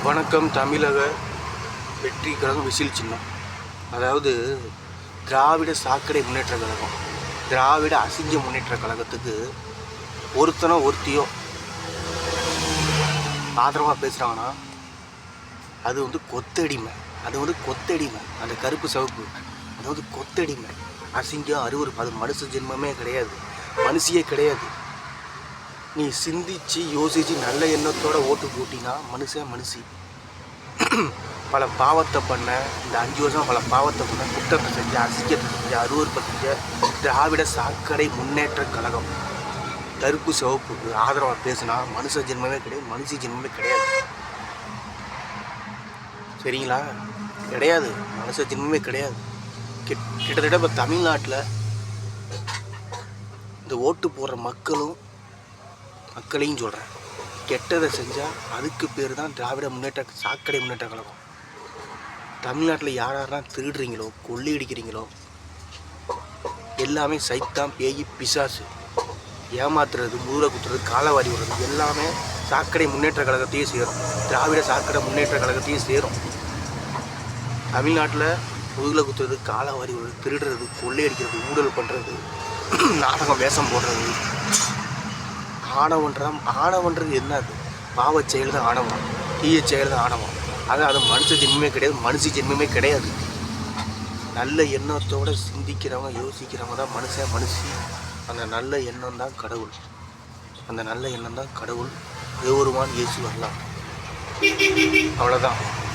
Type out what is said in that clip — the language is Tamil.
வணக்கம். தமிழக வெற்றி கழகம் விசில் சின்னம். அதாவது திராவிட சாக்கடை முன்னேற்ற கழகம், திராவிட அசிங்க முன்னேற்ற கழகத்துக்கு ஒருத்தனோ ஒருத்தியோ ஆதரவாக பேசுகிறாங்கன்னா அது வந்து கொத்தடிமை. அந்த கருப்பு சிவப்பு அது வந்து கொத்தடிமை, அசிங்கம், அருவருப்பு. அது மனுஷ ஜென்மமே கிடையாது, மனுஷியே கிடையாது. நீ சிந்திச்சு யோசிச்சு நல்ல எண்ணத்தோடு ஓட்டு போட்டினா மனுஷி. பல பாவத்தை பண்ண, இந்த 5 வருஷம் பல பாவத்தை பண்ண, குற்றத்தை செஞ்ச, அசிங்கத்தை செஞ்ச, அருவருப்பை செஞ்ச திராவிட சாக்கடை முன்னேற்ற கழகம் கருப்பு சிவப்புக்கு ஆதரவாக பேசுனா மனுஷ ஜென்மமே கிடையாது, மனுஷி ஜென்மமே கிடையாது. சரிங்களா? கிடையாது, மனுஷ ஜென்மமே கிடையாது. கிட்டத்தட்ட இப்போ தமிழ்நாட்டில் இந்த ஓட்டு போடுற மக்களையும் சொல்கிறேன், கெட்டதை செஞ்சால் அதுக்கு பேர் தான் திராவிட சாக்கடை முன்னேற்ற கழகம். தமிழ்நாட்டில் யாரெல்லாம் திருடுறீங்களோ, கொள்ளையடிக்கிறீங்களோ எல்லாமே சைத்தான், பேய், பிசாசு. ஏமாத்துறது, முதுகில் குத்துறது, காலவாரி விடுறது எல்லாமே சாக்கடை முன்னேற்ற கழகத்தையும் சேரும், திராவிட சாக்கடை முன்னேற்ற கழகத்தையும் சேரும். தமிழ்நாட்டில் முதுகில் குத்துறது, காலவாரி விடுறது, திருடுறது, கொள்ளையடிக்கிறது, ஊழல் பண்ணுறது, நாடகம் வேஷம் போடுறது, ஆணவன்றது என்னது? பாவ செயல் தான் ஆணவம், தீய செயல் தான் ஆணவம். அது மனுஷ ஜென்மமே கிடையாது, மனுஷி ஜென்மமே கிடையாது. நல்ல எண்ணத்தோடு சிந்திக்கிறவங்க, யோசிக்கிறவங்க தான் மனுஷி. அந்த நல்ல எண்ணம் தான் கடவுள். தேவருமான் இயேசு வரலாம். அவ்வளோதான்.